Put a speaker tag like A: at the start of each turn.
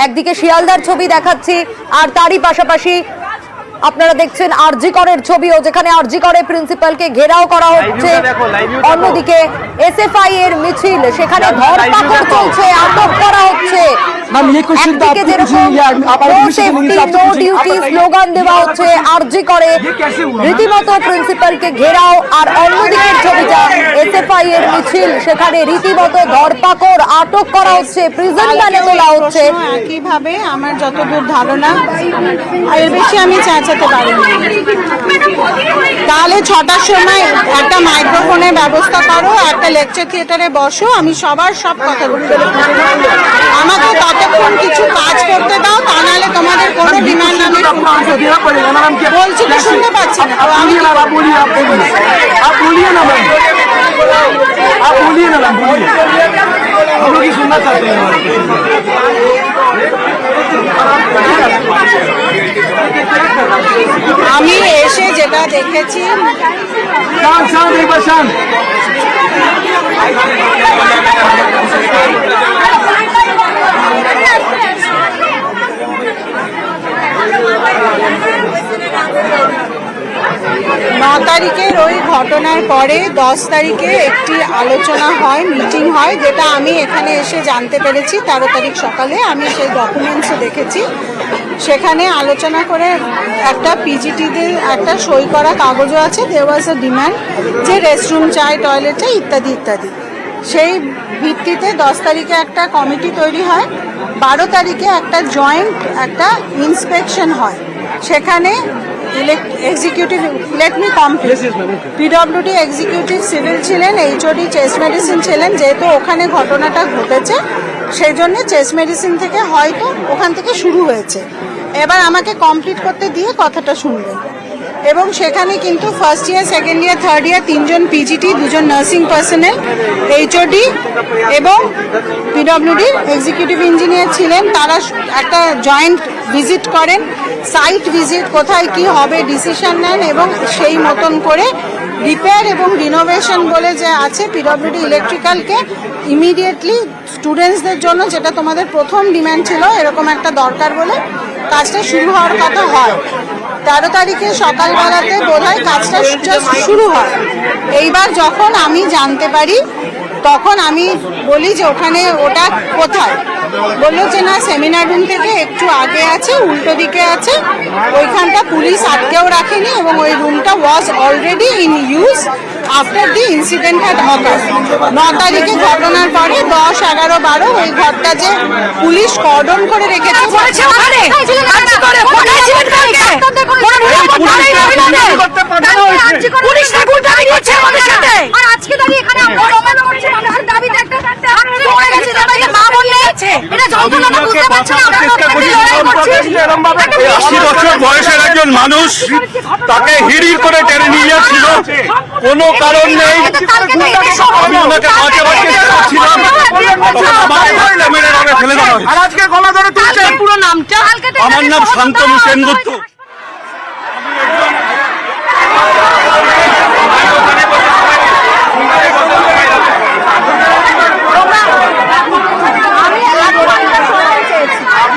A: একদিকে শিয়ালদার ছবি দেখাচ্ছি, আর তারই পাশাপাশি আপনারা দেখছেন আরজি করের ছবিও, যেখানে আরজি করে প্রিন্সিপালকে ঘেরাও করা হচ্ছে। অন্যদিকে এসএফআই এর মিছিল, সেখানে ধরপাকড় চলছে, আটক করা হচ্ছে। একদিকে যেরকম no safety no duty slogan দেওয়া হচ্ছে আরজি করে, রীতিমতো প্রিন্সিপালকে ঘেরাও। আর অন্যদিকের ছবিটা এসএফআই এর মিছিল, সেখানে রীতিমতো ধরপাকড়, আটক করা হচ্ছে, প্রিজন ভ্যানে তোলা হচ্ছে।
B: একইভাবে আমার যতদূর ধারণা, এর বেশি আমি চাচাতে পারিনি। তাহলে 6টার সময় একটা মাইক্রোফোনের ব্যবস্থা করো, একটা লেকচার থিয়েটারে বসো, আমি সবার সব কথা বলতে। আমাকে ততক্ষণ কিছু কাজ করতে দাও, তা নাহলে তোমাদের কোনো ডিমান্ড আমি বলছি তো শুনতে পাচ্ছি না। আমি আমি এসে যেটা দেখেছি, তারিখের ওই ঘটনার পরে 10 তারিখে একটি আলোচনা হয়, মিটিং হয়, যেটা আমি এখানে এসে জানতে পেরেছি 13 তারিখ সকালে। আমি সেই ডকুমেন্টসও দেখেছি। সেখানে আলোচনা করে একটা পিজিটিদের একটা সই করা কাগজও আছে। দেয়ার ওয়াজ আ ডিমান্ড যে রেস্টরুম চাই, টয়লেট চাই, ইত্যাদি ইত্যাদি। সেই ভিত্তিতে 10 তারিখে একটা কমিটি তৈরি হয়। 12 তারিখে একটা জয়েন্ট একটা ইন্সপেকশন হয়। সেখানে এক্সিকিউটিভ পিডব্লিউডি এক্সিকিউটিভ সিভিল ছিলেন, এইচওডি চেস্ট মেডিসিন ছিলেন। যেহেতু ওখানে ঘটনাটা ঘটেছে, সেই জন্য চেস্ট মেডিসিন থেকে হয়তো ওখান থেকে শুরু হয়েছে। এবার আমাকে কমপ্লিট করতে দিয়ে কথাটা শুনবেন। এবং সেখানে কিন্তু first year, second year, third year 3 জন পিজিটি, 2 জন নার্সিং পার্সোনেল, এইচওডি এবং পিডব্লিউডি এক্সিকিউটিভ ইঞ্জিনিয়ার ছিলেন। তারা একটা জয়েন্ট ভিজিট করেন, সাইট ভিজিট, কোথায় কি হবে ডিসিশন নেন, এবং সেই মতন করে রিপেয়ার এবং রিনোভেশন বলে যে আছে পিডব্লিউডি ইলেকট্রিক্যালকে ইমিডিয়েটলি স্টুডেন্টসদের জন্য, যেটা তোমাদের প্রথম ডিমান্ড ছিল, এরকম একটা দরকার বলে কাজটা শুরু হওয়ার কথা হয়। 13 তারিখে সকালবেলাতে বোধহয় কাজটা শুরু হয়। এইবার যখন আমি জানতে পারি, তখন আমি বলি যে ওখানে ওটা কোথায়, বললো যে না সেমিনার রুম থেকে একটু আগে আছে, উল্টো দিকে আছে, ওইখানটা পুলিশ আটকেও রাখেনি এবং ওই রুমটা was already in use after the incident had occur. 9 তারিখে ঘটনার পরে 10, 11, 12 ওই ঘরটা যে পুলিশ কর্ডন করে রেখেছে।
C: বয়সের একজন মানুষ, তাকে হিড়ির করে টেনে নিয়ে যাচ্ছিল, কোনো কারণ নেই। আমি ওনাকে বাঁচাবার চেষ্টা করছিলাম, ফেলে দেওয়া।
B: পুরো নামটা?
C: আমার নাম শান্তনু সেনগুপ্ত।